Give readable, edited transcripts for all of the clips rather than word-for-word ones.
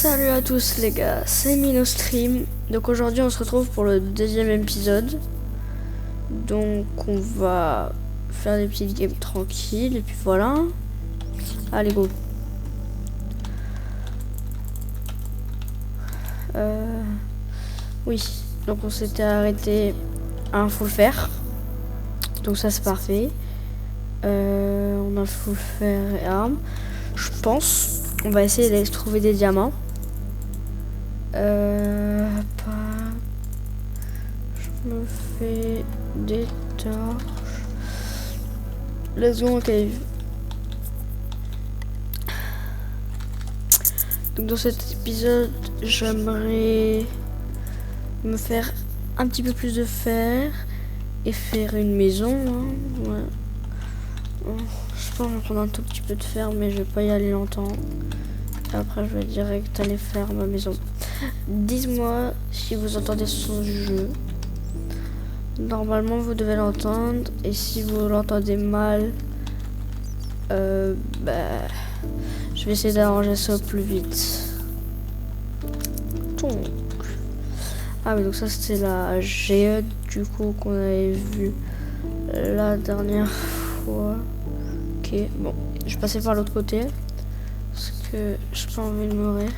Salut à tous les gars, c'est MinoStream. Donc aujourd'hui on se retrouve pour le deuxième épisode. Donc on va faire des petites games tranquilles et puis voilà. Allez go. Oui, donc on s'était arrêté à un full fer. Donc ça c'est parfait. On a full fer et armes. Je pense on va essayer d'aller trouver des diamants. Je me fais des torches. Let's go en cave. Donc dans cet épisode, j'aimerais me faire un petit peu plus de fer et faire une maison. Hein. Ouais. Je pense que je vais prendre un tout petit peu de fer, mais je vais pas y aller longtemps. Et après, je vais direct aller faire ma maison. Dites-moi si vous entendez ce son du jeu. Normalement, vous devez l'entendre. Et si vous l'entendez mal, je vais essayer d'arranger ça au plus vite. Donc. Ah oui, donc ça c'était la géode du coup qu'on avait vu la dernière fois. Ok, bon, je vais passer par l'autre côté parce que j'ai pas envie de mourir.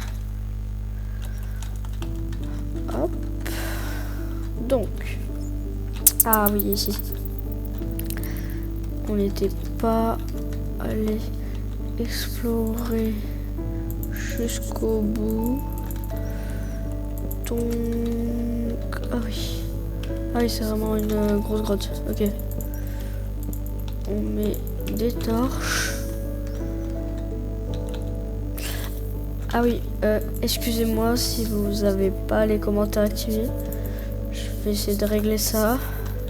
Hop. Donc, ah oui, ici. On n'était pas allé explorer jusqu'au bout. Donc, ah oui, c'est vraiment une grosse grotte. Ok. On met des torches. Ah oui, excusez-moi si vous avez pas les commentaires activés. Je vais essayer de régler ça.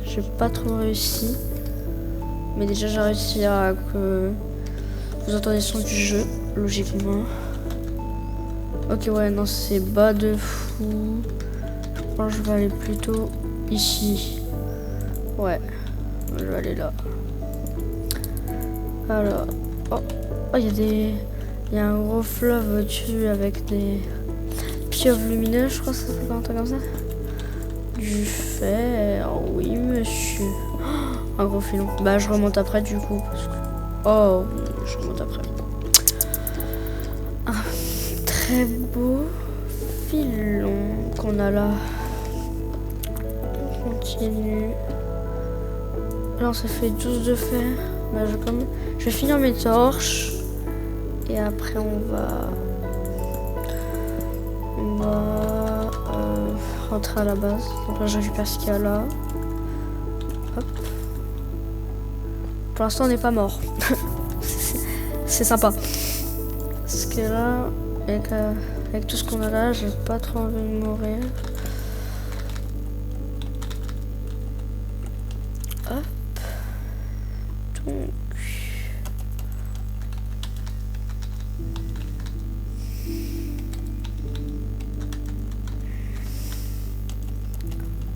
J'ai pas trop réussi. Mais déjà j'ai réussi à que vous entendez le son du jeu, logiquement. Ok, ouais, non, c'est bas de fou. Je pense que je vais aller plutôt ici. Ouais, je vais aller là. Alors, oh, il y a un gros fleuve au-dessus avec des pieuvres lumineux, je crois que ça s'appelle un truc comme ça. Du fer, oui monsieur. Oh, un gros filon. Bah je remonte après du coup. Parce que... Oh oui, je remonte après. Un très beau filon qu'on a là. On continue. Là on s'est fait 12 de fer. Bah, je vais finir mes torches. Et après on va rentrer à la base. Donc là je récupère ce qu'il y a là. Hop. Pour l'instant on n'est pas mort. C'est sympa. Parce que là, avec tout ce qu'on a là, j'ai pas trop envie de mourir. Hop. Donc.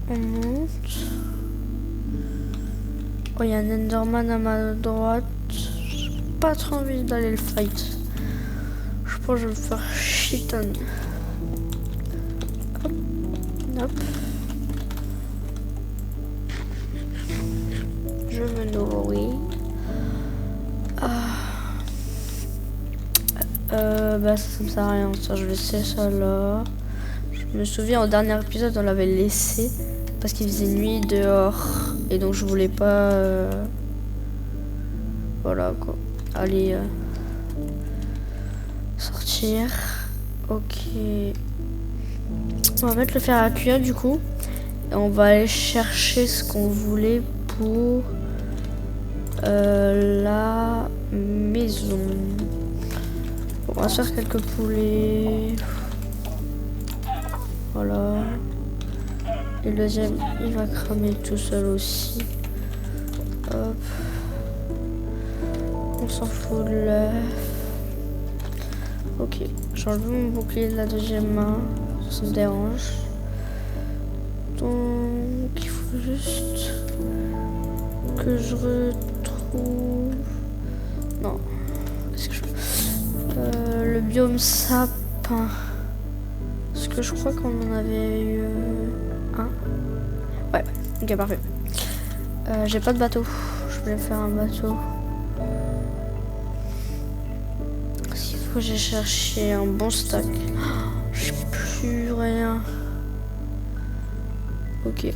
On monte. Oh, il y a un Enderman à ma droite. J'ai pas trop envie d'aller le fight. Je pense que je vais me faire shiton. Hop. Hop. Je me nourris. Ça me sert à rien. Ça, je vais laisser ça là. Je me souviens au dernier épisode on l'avait laissé parce qu'il faisait nuit dehors et donc je voulais pas voilà quoi aller sortir. Ok, on va mettre le fer à cuire du coup et on va aller chercher ce qu'on voulait pour la maison. On va se faire quelques poulets. Voilà. Et le deuxième, il va cramer tout seul aussi. Hop. On s'en fout de l'œuf. Ok. J'enlève mon bouclier de la deuxième main. Ça me dérange. Donc, il faut juste que je retrouve... Non. Qu'est-ce que je fais ? Le biome sapin. que je crois qu'on en avait eu un. Ouais, ok, parfait. J'ai pas de bateau. Je voulais faire un bateau. S'il faut que j'ai cherché un bon stack. J'ai plus rien. Ok.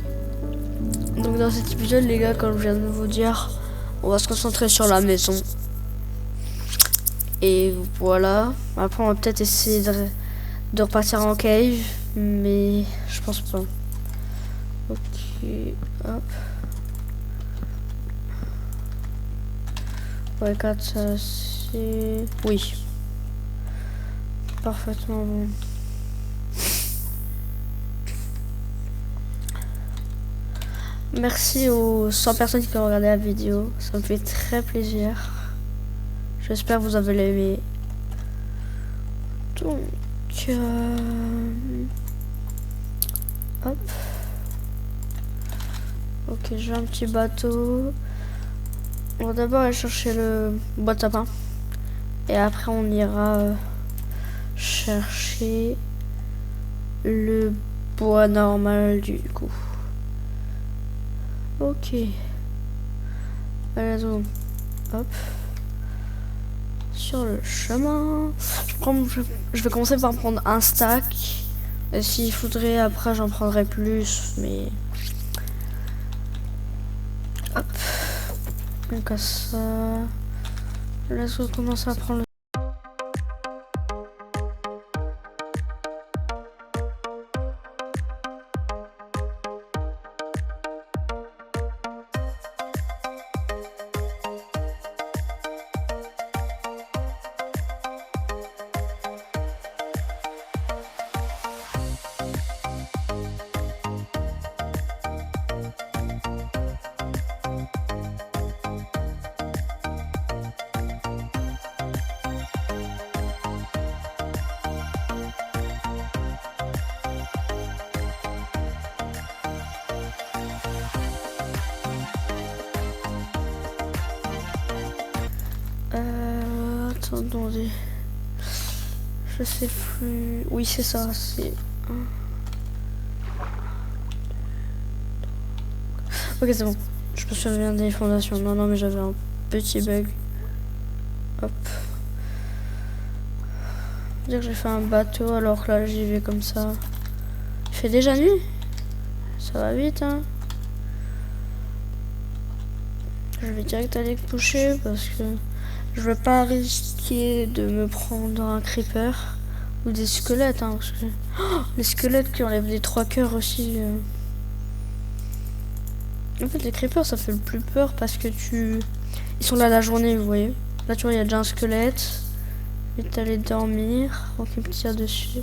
Donc dans cet épisode, les gars, comme je viens de vous dire, on va se concentrer sur la maison. Et voilà. Après, on va peut-être essayer de repartir en cave, mais je pense pas. Ok, hop. Ouais, 4, ça c'est... Oui. Parfaitement bon. Merci aux 100 personnes qui ont regardé la vidéo. Ça me fait très plaisir. J'espère que vous avez aimé. Donc... hop. Ok, j'ai un petit bateau. On va d'abord aller chercher le boîte à pain. Et après on ira chercher le bois normal du coup. Ok. Allez, hop. Sur le chemin. Je vais commencer par prendre un stack. Et s'il faudrait, après j'en prendrai plus. Mais... hop. Donc à ça. Laisse commencer à prendre le... Attendez. Je sais plus. Oui, c'est ça. C'est... ok, c'est bon. Je me souviens des fondations. Non, mais j'avais un petit bug. Hop. Dire que j'ai fait un bateau alors que là j'y vais comme ça. Il fait déjà nuit. Ça va vite, hein. Je vais direct aller coucher parce que je veux pas risquer de me prendre un creeper ou des squelettes, hein, parce que les squelettes qui enlèvent les 3 cœurs aussi. En fait, les creepers ça fait le plus peur parce que ils sont là la journée, vous voyez. Là, tu vois, il y a déjà un squelette. Je vais aller dormir. Ok, il me tire dessus.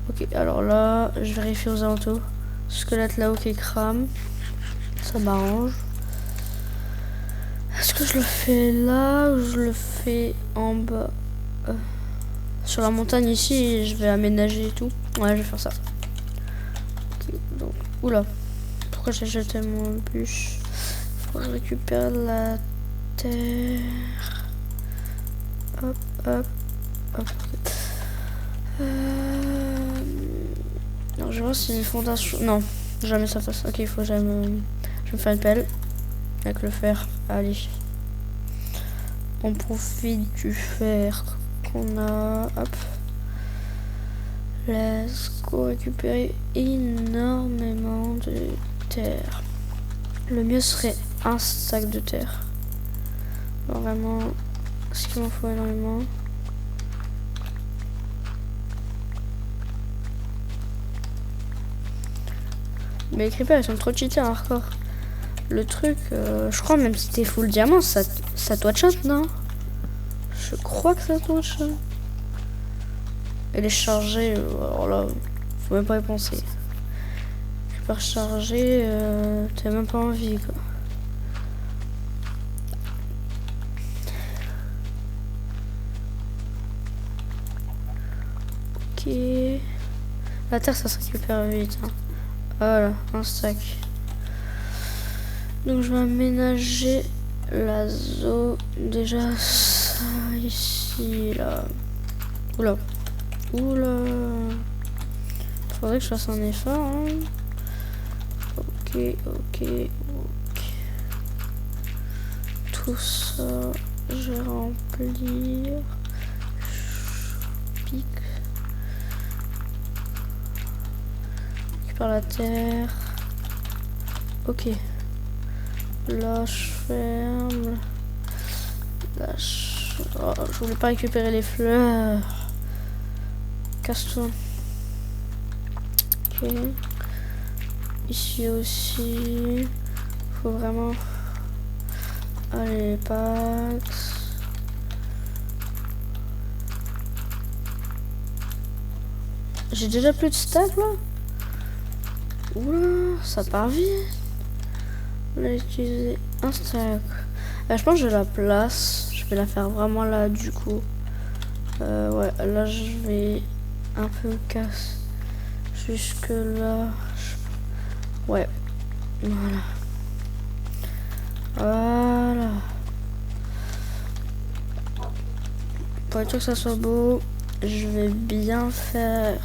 Ok, alors là, je vérifie aux alentours. Squelette là-haut qui crame. Ça m'arrange. Est-ce que je le fais là ou je le fais en bas sur la montagne ici et je vais aménager et tout. Ouais, je vais faire ça. Okay, donc, oula. Pourquoi j'ai jeté mon bûche? Faut que je récupère la terre. Hop, hop, hop. Non, je vois si c'est une fondation. Non, jamais ça passe. Ok, il faut que je me faire une pelle. Avec le fer, allez. On profite du fer qu'on a. Hop. Let's go récupérer énormément de terre. Le mieux serait un sac de terre. Vraiment, ce qu'il m'en faut énormément. Mais les creepers ils sont trop cheatés en hardcore. Le truc, je crois même si t'es full diamant, ça doit te shot, non? Je crois que ça doit te shot. Et les charger, alors là, faut même pas y penser. Par charger, t'as même pas envie, quoi. Ok. La terre, ça se récupère vite. Hein. Voilà, un stack. Donc je vais aménager la zone. Déjà ça ici là. Oula. Oula. Faudrait que je fasse un effort. Hein. Ok. Tout ça, je vais remplir. Pique. Récupère la terre. Ok. Là, je ferme. Là, oh, je voulais pas récupérer les fleurs. Casse-toi. Ok. Ici aussi. Faut vraiment... Allez, Pax. J'ai déjà plus de stack là. Oula, ça part vite. On a utilisé un stack. Je pense que j'ai la place. Je vais la faire vraiment là du coup. Ouais, là je vais un peu casser jusque là. Ouais, voilà. Voilà. Pour être sûr que ça soit beau, je vais bien faire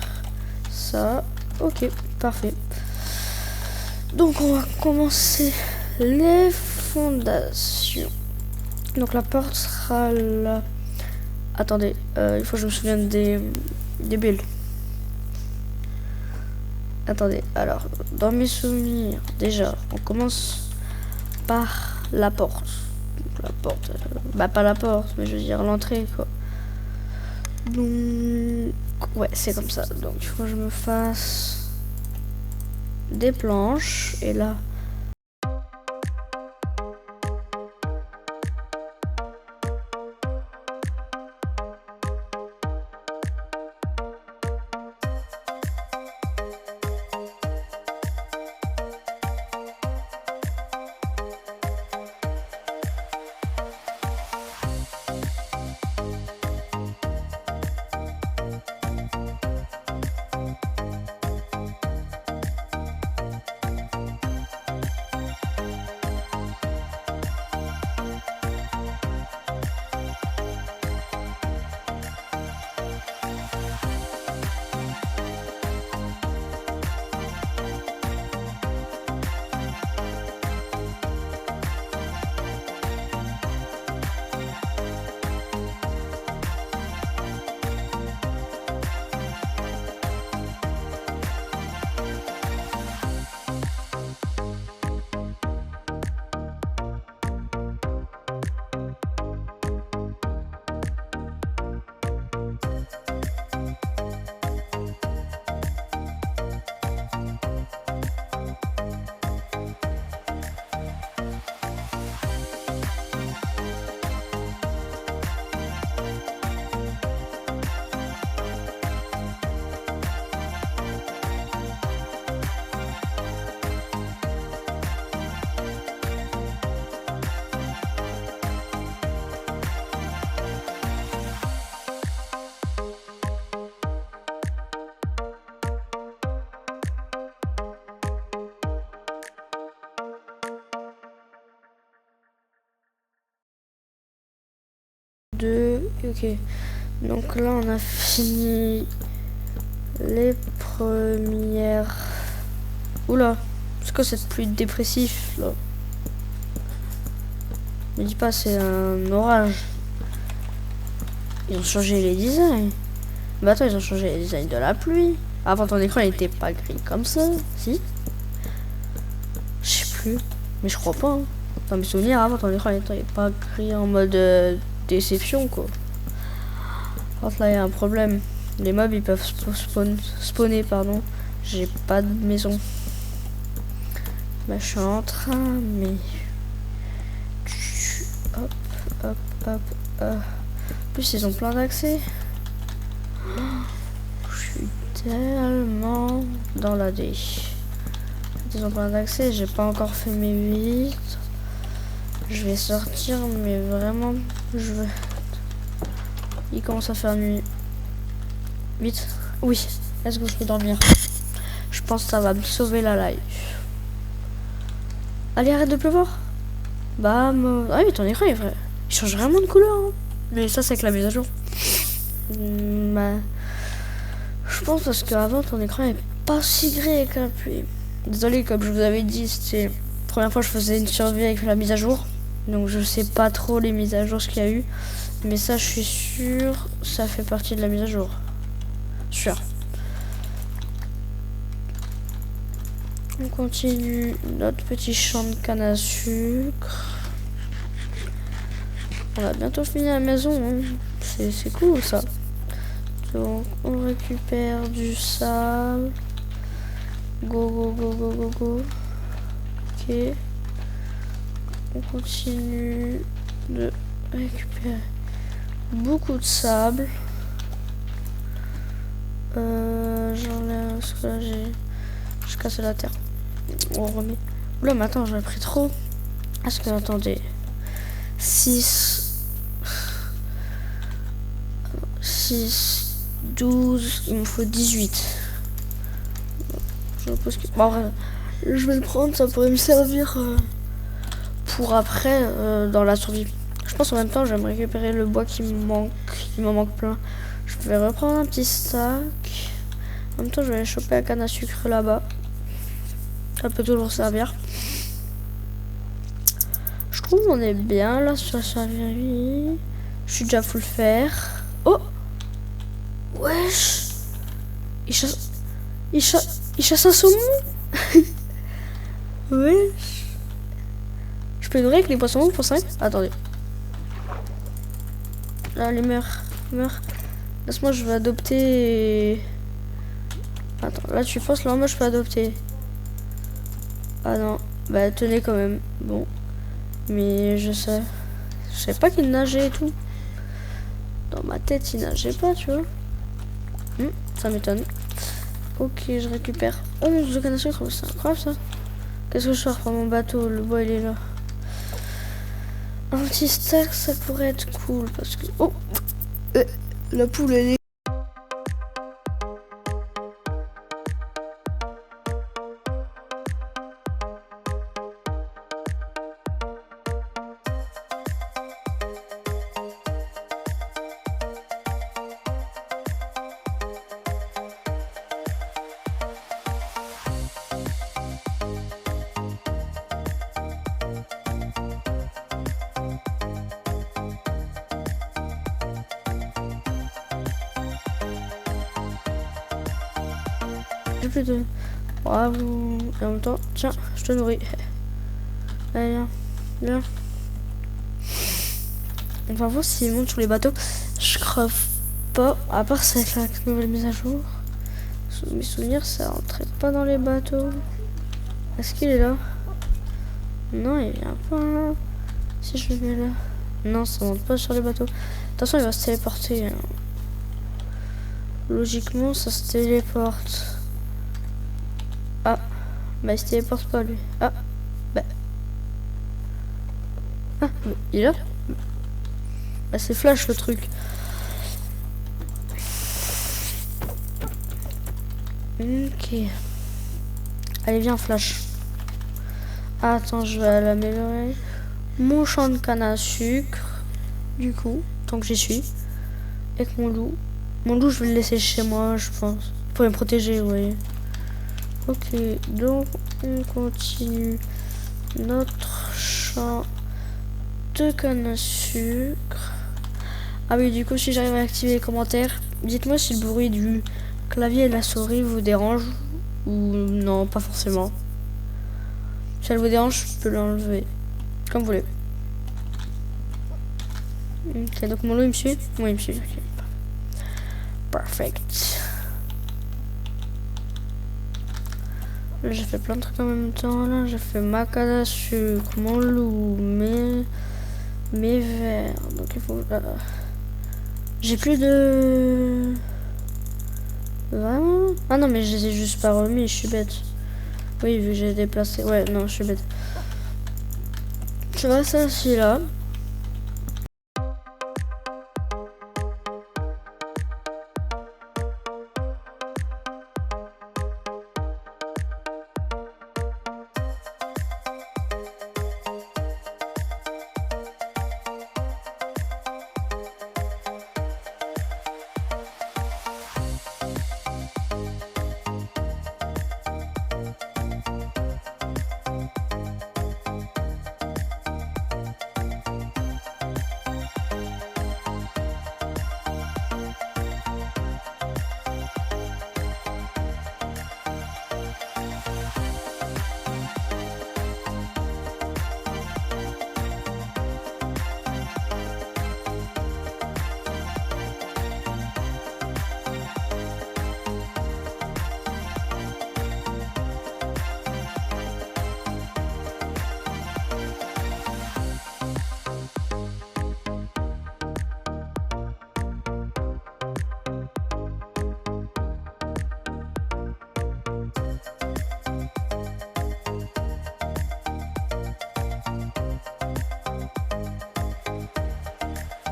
ça. Ok, parfait. Donc on va commencer les fondations. Donc la porte sera là. Attendez, il faut que je me souvienne des builds. Attendez, alors, dans mes souvenirs, déjà, on commence par la porte. La porte, bah pas la porte, mais je veux dire l'entrée, quoi. Donc, ouais, c'est comme ça. Donc, il faut que je me fasse des planches, et là... Ok, donc là on a fini les premières. Oula, c'est quoi cette pluie dépressif là? Me dis pas, c'est un orage. Ils ont changé les designs. Bah attends, ils ont changé les designs de la pluie. Avant ton écran il était pas gris comme ça, si? Je sais plus, mais je crois pas. Hein. Dans mes souvenirs, avant ton écran il était pas gris en mode déception quoi. Par là il y a un problème. Les mobs ils peuvent spawner pardon. J'ai pas de maison. Bah je suis en train mais hop. En plus ils ont plein d'accès. Je suis tellement dans la D. Ils ont plein d'accès, j'ai pas encore fait mes vitres. Je vais sortir mais vraiment je veux. Il commence à faire nuit. Vite. Oui, est-ce que je peux dormir? Je pense que ça va me sauver la life. Allez, arrête de pleuvoir. Bam. Ah oui, ton écran est vrai. Il change vraiment de couleur. Hein. Mais ça, c'est avec la mise à jour. Bah. pense parce qu'avant ton écran est pas si gris que la pluie. Désolé, comme je vous avais dit, c'était la première fois que je faisais une survie avec la mise à jour. Donc je sais pas trop les mises à jour ce qu'il y a eu. Mais ça je suis sûr, ça fait partie de la mise à jour. Sûr. On continue notre petit champ de canne à sucre. On a bientôt fini la maison, hein. C'est cool ça. Donc on récupère du sable. Go go go go go go. Ok. On continue de récupérer beaucoup de sable. J'enlève ce que là j'ai cassé la terre. On remet. Oula mais attends, j'en ai pris trop. Est-ce que attendez. 6 12, il me faut 18. Je suppose que... Bon, bref, je vais le prendre, ça pourrait me servir pour après dans la survie. Je pense en même temps, je vais me récupérer le bois qui me manque. Il m'en manque plein. Je vais reprendre un petit sac. En même temps, je vais aller choper la canne à sucre là-bas. Ça peut toujours servir. Je trouve qu'on est bien là sur la survie. Je suis déjà full fer. Oh! Wesh! Il chasse un saumon? Wesh! Je peux nourrir avec les poissons pour 5? Attendez. Là, les meurt. Laisse-moi, je vais adopter. Attends, là tu penses, là moi je peux adopter. Ah non, bah tenez quand même. Bon. Mais je savais pas qu'il nageait et tout. Dans ma tête, il nageait pas, tu vois. Ça m'étonne. Ok, je récupère 11 de canne à sucre. C'est incroyable ça. Qu'est-ce que je fais pour mon bateau? Le bois il est là. Un petit stack, ça pourrait être cool parce que. Oh! La poule elle est. J'ai plus de. Bravo. Et en même temps, tiens, je te nourris. Allez, viens. Viens. On va voir s'il monte sur les bateaux. Je creve pas. À part ça avec la nouvelle mise à jour. Mes souvenirs, ça rentrait pas dans les bateaux. Est-ce qu'il est là? Non, il vient pas. Si je le mets là. Non, ça monte pas sur les bateaux. Attention, il va se téléporter. Logiquement, ça se téléporte. Ah, bah il se téléporte pas lui. Ah, bah. Ah, il est là. Bah c'est flash le truc. Ok. Allez, viens flash. Ah, attends, je vais l'améliorer. Mon champ de canne à sucre. Du coup, tant que j'y suis. Avec mon loup. Mon loup, je vais le laisser chez moi, je pense. Pour me protéger, vous voyez. Ok, donc on continue notre champ de canne à sucre. Ah oui, du coup, si j'arrive à activer les commentaires, dites-moi si le bruit du clavier et de la souris vous dérange ou non, pas forcément. Si elle vous dérange, je peux l'enlever, comme vous voulez. Ok, donc mon loup il me suit. Oui, il me suit. Okay. Perfect. J'ai fait plein de trucs en même temps là. J'ai fait ma canne à sucre, mon loup, mes verres. Donc il faut. J'ai plus de. Vraiment? Ah non, mais je les ai juste pas remis. Je suis bête. Oui, vu que j'ai déplacé. Ouais, non, je suis bête. Je vais rester assis là.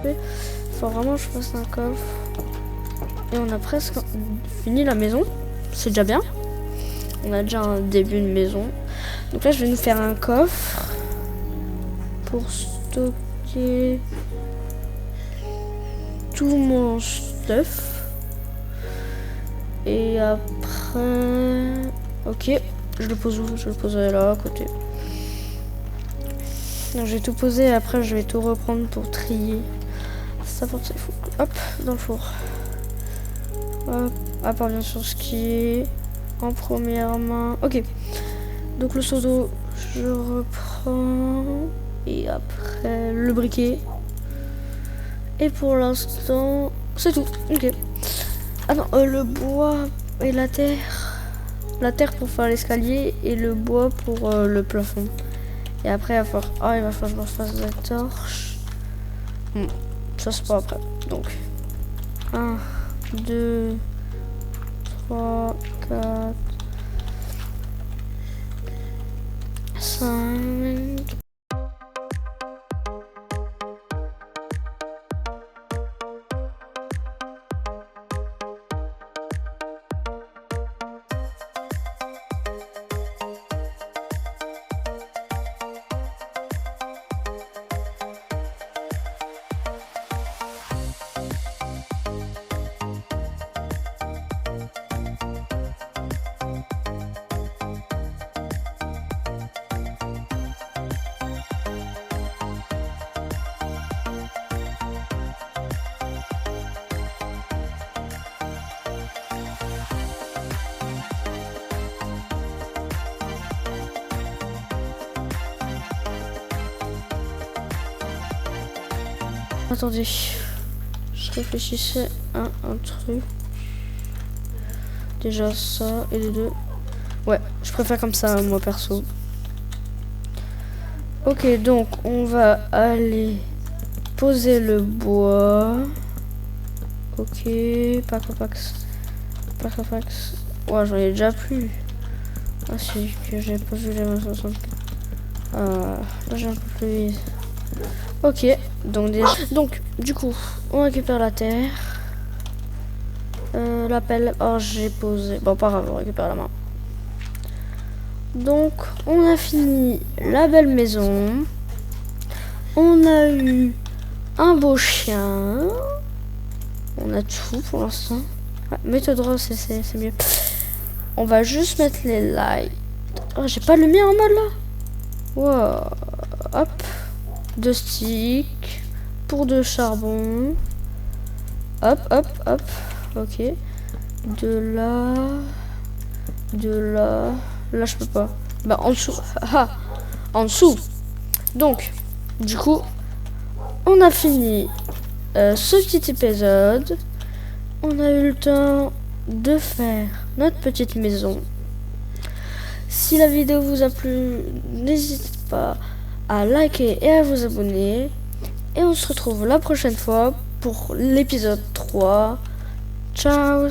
occupé. Faut vraiment que je fasse un coffre. Et on a presque fini la maison. C'est déjà bien. On a déjà un début de maison. Donc là, je vais nous faire un coffre pour stocker tout mon stuff. Et après... Ok, je le pose où? Je le poserai là, à côté. Donc je vais tout poser et après je vais tout reprendre pour trier. Ça pour ça, il faut... Hop, dans le four. Hop, à part bien sûr ce qui est en première main. Ok, donc le seau d'eau, je reprends. Et après le briquet. Et pour l'instant, c'est tout. Ok. Ah non, le bois et la terre. La terre pour faire l'escalier et le bois pour le plafond. Et après, il va falloir que je me fasse des torches. Ça c'est pas après. Donc, 1, 2, 3, 4, 5. Attendez, je réfléchissais à un truc. Déjà ça et les deux. Ouais, je préfère comme ça moi perso. Ok, donc on va aller poser le bois. Ok, pax. Ouais, j'en ai déjà plus. Ah c'est que j'ai pas vu les 60. Là j'ai un peu plus. Ok, donc du coup, on récupère la terre. La pelle, oh j'ai posé. Bon, pas grave, on récupère la main. Donc, on a fini la belle maison. On a eu un beau chien. On a tout pour l'instant. Ouais, méthode rose, c'est mieux. On va juste mettre les lights. Oh, j'ai pas le mien en mode là. Wow. Hop. 2 sticks. Pour 2 charbons. Hop. Ok. De là. Là, je peux pas. Bah, en dessous. Ah, en dessous. Donc, du coup, on a fini ce petit épisode. On a eu le temps de faire notre petite maison. Si la vidéo vous a plu, n'hésitez pas à liker et à vous abonner. Et on se retrouve la prochaine fois pour l'épisode 3. Ciao!